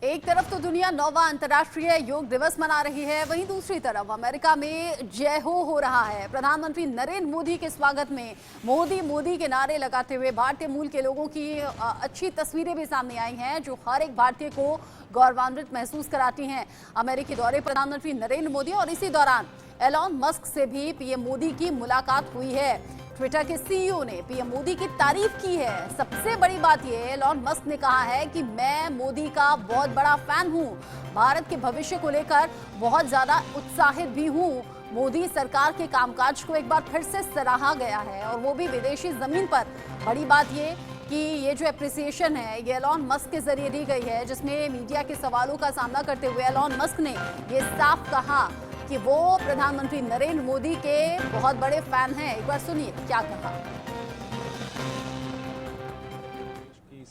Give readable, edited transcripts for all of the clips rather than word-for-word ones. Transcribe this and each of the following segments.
एक तरफ तो दुनिया 9वां अंतर्राष्ट्रीय योग दिवस मना रही है, वहीं दूसरी तरफ अमेरिका में जय हो रहा है। प्रधानमंत्री नरेंद्र मोदी के स्वागत में मोदी मोदी के नारे लगाते हुए भारतीय मूल के लोगों की अच्छी तस्वीरें भी सामने आई हैं, जो हर एक भारतीय को गौरवान्वित महसूस कराती हैं। अमेरिकी दौरे प्रधानमंत्री नरेंद्र मोदी और इसी दौरान एलॉन मस्क से भी पीएम मोदी की मुलाकात हुई है। ट्विटर के सीईओ ने पीएम मोदी की तारीफ की है। सबसे बड़ी बात यह है, एलॉन मस्क ने कहा है कि मैं मोदी का बहुत बड़ा फैन हूं, भारत के भविष्य को लेकर बहुत ज्यादा उत्साहित भी हूं। मोदी सरकार के कामकाज को एक बार फिर से सराहा गया है और वो भी विदेशी जमीन पर। बड़ी बात ये कि ये जो एप्रिसिएशन है ये एलॉन मस्क के जरिए दी गई है, जिसमें मीडिया के सवालों का सामना करते हुए एलॉन मस्क ने ये साफ कहा कि वो प्रधानमंत्री नरेंद्र मोदी के बहुत बड़े फैन हैं। एक बार सुनिए क्या कहा।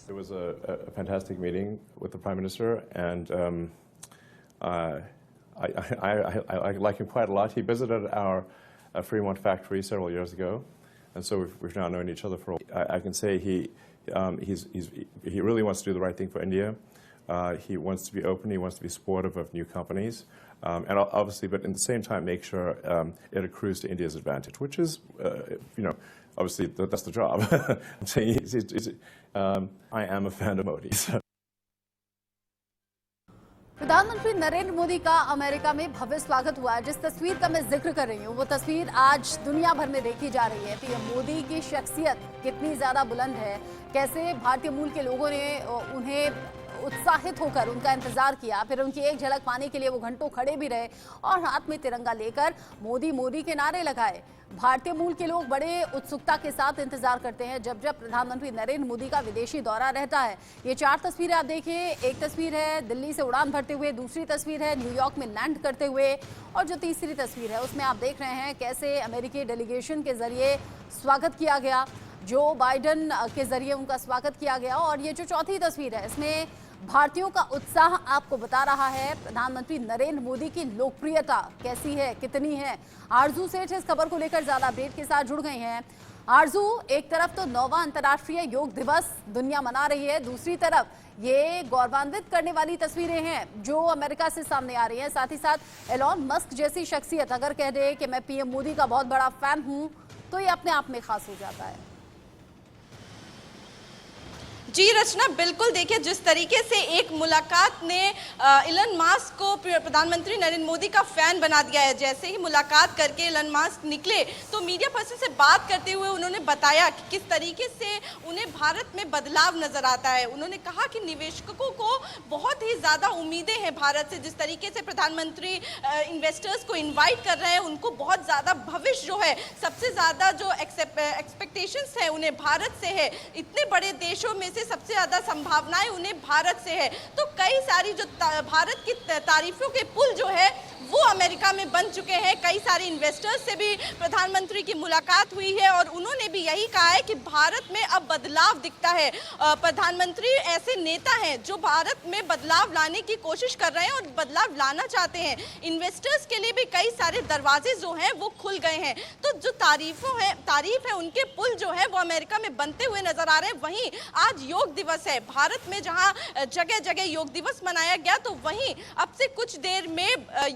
There was a fantastic meeting with the Prime Minister, and I like him quite a lot. He visited our Fremont factory several years ago, and so we've now known each other for a while. I can say he really wants to do the right thing for India. He wants to be open. He wants to be supportive of new companies, and obviously, but at the same time, make sure it accrues to India's advantage, which is, obviously that's the job. I'm saying I am a fan of Modi. प्रधानमंत्री नरेंद्र मोदी का America में भव्य स्वागत हुआ। जिस तस्वीर का मैं जिक्र कर रही हूँ वो तस्वीर आज दुनिया भर में देखी जा रही है। पीएम मोदी की शख्सियत कितनी ज्यादा बुलंद है, कैसे भारतीय मूल के लोगों ने उन्हें उत्साहित होकर उनका इंतजार किया, फिर उनकी एक झलक पाने के लिए वो घंटों खड़े भी रहे और हाथ में तिरंगा लेकर मोदी मोदी के नारे लगाए। भारतीय मूल के लोग बड़े उत्सुकता के साथ इंतजार करते हैं जब जब प्रधानमंत्री नरेंद्र मोदी का विदेशी दौरा रहता है। ये 4 तस्वीरें आप देखिए, एक तस्वीर है दिल्ली से उड़ान भरते हुए, दूसरी तस्वीर है न्यूयॉर्क में लैंड करते हुए, और जो तीसरी तस्वीर है उसमें आप देख रहे हैं कैसे अमेरिकी डेलीगेशन के जरिए स्वागत किया गया, जो बाइडन के जरिए उनका स्वागत किया गया। और ये जो चौथी तस्वीर है इसमें भारतीयों का उत्साह आपको बता रहा है प्रधानमंत्री नरेंद्र मोदी की लोकप्रियता कैसी है, कितनी है। आरजू सेठ इस खबर को लेकर ज्यादा अपडेट के साथ जुड़ गई हैं। आरजू, एक तरफ तो 9वां अंतर्राष्ट्रीय योग दिवस दुनिया मना रही है, दूसरी तरफ ये गौरवान्वित करने वाली तस्वीरें हैं जो अमेरिका से सामने आ रही हैं। साथ ही साथ एलॉन मस्क जैसी शख्सियत अगर कह दे कि मैं पीएम मोदी का बहुत बड़ा फैन हूं तो ये अपने आप में खास हो जाता है। जी रचना, बिल्कुल देखिए जिस तरीके से एक मुलाकात ने इलन मस्क को प्रधानमंत्री नरेंद्र मोदी का फैन बना दिया है। जैसे ही मुलाकात करके इलन मस्क निकले तो मीडिया पर्सन से बात करते हुए उन्होंने बताया कि किस तरीके से उन्हें भारत में बदलाव नजर आता है। उन्होंने कहा कि निवेशकों को बहुत ही ज़्यादा उम्मीदें हैं भारत से। जिस तरीके से प्रधानमंत्री इन्वेस्टर्स को इन्वाइट कर रहे हैं, उनको बहुत ज़्यादा भविष्य जो है, सबसे ज़्यादा जो एक्सपेक्टेशंस है उन्हें भारत से है। इतने बड़े देशों में से सबसे ज्यादा संभावनाएं उन्हें भारत से है। तो कई सारी जो भारत की तारीफों के पुल जो है वो अमेरिका में बन चुके हैं। कई सारे इन्वेस्टर्स से भी प्रधानमंत्री की मुलाकात हुई है और उन्होंने भी यही कहा है कि भारत में अब बदलाव दिखता है। प्रधानमंत्री ऐसे नेता हैं जो भारत में बदलाव लाने की कोशिश कर रहे हैं और बदलाव लाना चाहते हैं। इन्वेस्टर्स के लिए भी कई सारे दरवाजे जो हैं वो खुल गए हैं। तो जो तारीफ है उनके पुल जो है वो अमेरिका में बनते हुए नजर आ रहे हैं। वहीं आज योग दिवस है भारत में, जहां जगह जगह योग दिवस मनाया गया, तो वहीं अब से कुछ देर में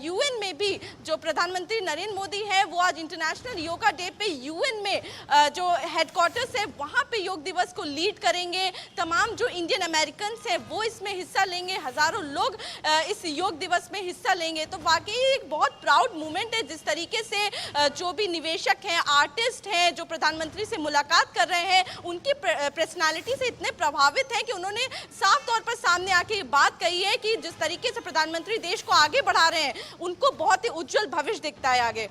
यूएन में भी जो प्रधानमंत्री नरेंद्र मोदी है वो आज इंटरनेशनल योगा डे पे यूएन में जो हेडक्वार्टर्स है वहां पे योग दिवस को लीड करेंगे। तमाम जो इंडियन अमेरिकन्स हैं वो इसमें हिस्सा लेंगे, हजारों लोग इस योग दिवस में हिस्सा लेंगे। तो वाकई एक बहुत प्राउड मोमेंट है जिस तरीके से जो भी निवेशक हैं, आर्टिस्ट हैं, जो प्रधानमंत्री से मुलाकात कर रहे हैं, उनकी पर्सनालिटी से इतने प्रभावित हैं कि उन्होंने साफ तौर पर सामने आके बात कही है कि जिस तरीके से प्रधानमंत्री देश को आगे बढ़ा रहे हैं उनको बहुत ही उज्जवल भविष्य दिखता है आगे।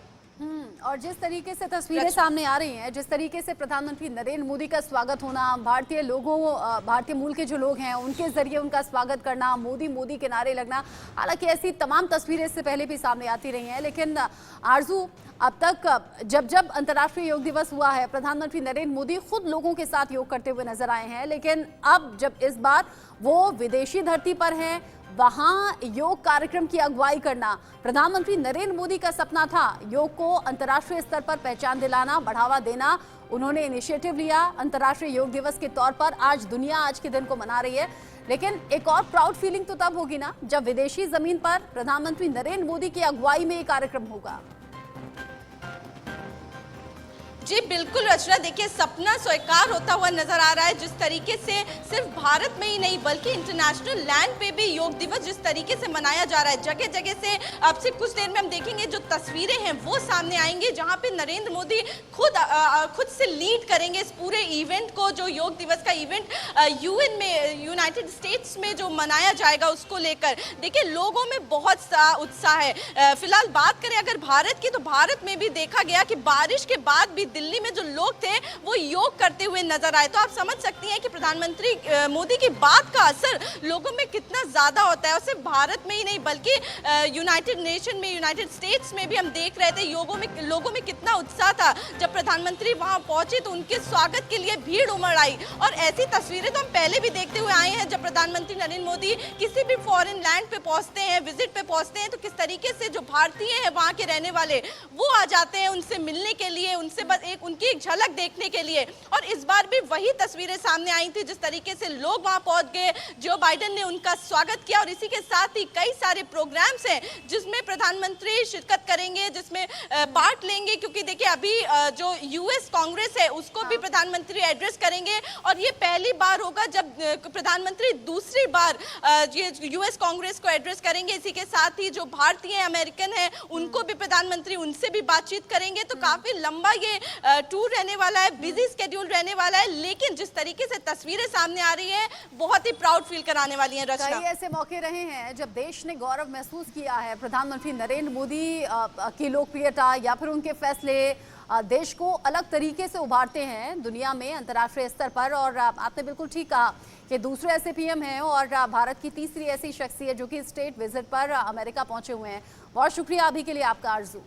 और जिस तरीके से तस्वीरें सामने आ रही हैं, जिस तरीके से प्रधानमंत्री नरेंद्र मोदी का स्वागत होना, भारतीय लोगों, भारतीय मूल के जो लोग हैं उनके जरिए उनका स्वागत करना, मोदी मोदी के नारे लगना, हालांकि ऐसी तमाम तस्वीरें इससे पहले भी सामने आती रही हैं। लेकिन आरजू, अब तक जब जब अंतर्राष्ट्रीय योग दिवस हुआ है प्रधानमंत्री नरेंद्र मोदी खुद लोगों के साथ योग करते हुए नजर आए हैं, लेकिन अब जब इस बार वो विदेशी धरती पर हैं, वहां योग कार्यक्रम की अगुवाई करना प्रधानमंत्री नरेंद्र मोदी का सपना था। योग को अंतर्राष्ट्रीय स्तर पर पहचान दिलाना, बढ़ावा देना, उन्होंने इनिशिएटिव लिया। अंतर्राष्ट्रीय योग दिवस के तौर पर आज दुनिया आज के दिन को मना रही है, लेकिन एक और प्राउड फीलिंग तो तब होगी ना जब विदेशी जमीन पर प्रधानमंत्री नरेंद्र मोदी की अगुवाई में ये कार्यक्रम होगा। जी बिल्कुल रचना, देखिए सपना साकार होता हुआ नजर आ रहा है। जिस तरीके से सिर्फ भारत में ही नहीं बल्कि इंटरनेशनल लैंड पे भी योग दिवस जिस तरीके से मनाया जा रहा है, जगह जगह से अब से कुछ देर में हम देखेंगे जो तस्वीरें हैं वो सामने आएंगी, जहां पे नरेंद्र मोदी खुद से लीड करेंगे इस पूरे इवेंट को, जो योग दिवस का इवेंट यूएन में, यूनाइटेड स्टेट्स में जो मनाया जाएगा उसको लेकर। देखिए लोगों में बहुत सा उत्साह है। फिलहाल बात करें अगर भारत की, तो भारत में भी देखा गया कि बारिश के बाद भी दिल्ली में जो लोग थे वो योग करते हुए नजर आए। तो आप समझ सकती हैं कि प्रधानमंत्री मोदी की बात का असर लोगों में कितना ज्यादा होता है। और सिर्फ भारत में ही नहीं बल्कि यूनाइटेड नेशन में, यूनाइटेड स्टेट्स में भी हम देख रहे थे लोगों में कितना उत्साह था। जब प्रधानमंत्री वहां पहुंचे तो उनके स्वागत के लिए भीड़ उमड़ आई। और ऐसी तस्वीरें तो हम पहले भी देखते हुए आए हैं, जब प्रधानमंत्री नरेंद्र मोदी किसी भी फॉरेन लैंड पे पहुंचते हैं, विजिट पे पहुंचते हैं, तो किस तरीके से जो भारतीय हैं वहां के रहने वाले वो आ जाते हैं उनसे मिलने के लिए, उनसे बस उनकी एक झलक देखने के लिए। और इस बार भी वही तस्वीरें सामने आई थी, जिस तरीके से लोग वहां पहुंच गए, जो बाइडेन ने उनका स्वागत किया। और इसी के साथ ही कई सारे प्रोग्राम्स हैं जिसमें प्रधानमंत्री शिरकत करेंगे, जिसमें पार्ट लेंगे, क्योंकि देखिए अभी जो यूएस कांग्रेस है उसको भी प्रधानमंत्री एड्रेस करेंगे। और ये पहली बार होगा जब प्रधानमंत्री दूसरी बार ये यूएस कांग्रेस को एड्रेस करेंगे। इसी के साथ ही जो भारतीय अमेरिकन है उनको भी प्रधानमंत्री उनसे भी बातचीत करेंगे। तो काफी लंबा ये टूर रहने वाला है, बिजी स्केड्यूल रहने वाला है, लेकिन जिस तरीके से तस्वीरें सामने आ रही है बहुत ही प्राउड फील कराने वाली हैं। रचना, कई ऐसे मौके रहे हैं जब देश ने गौरव महसूस किया है प्रधानमंत्री नरेंद्र मोदी की लोकप्रियता या फिर उनके फैसले देश को अलग तरीके से उभारते हैं दुनिया में, अंतर्राष्ट्रीय स्तर पर। और आपने बिल्कुल ठीक कहा कि दूसरे ऐसे पीएम हैं और भारत की तीसरी ऐसी शख्सियत जो कि स्टेट विजिट पर अमेरिका पहुंचे हुए हैं। बहुत शुक्रिया अभी के लिए आपका आरजू।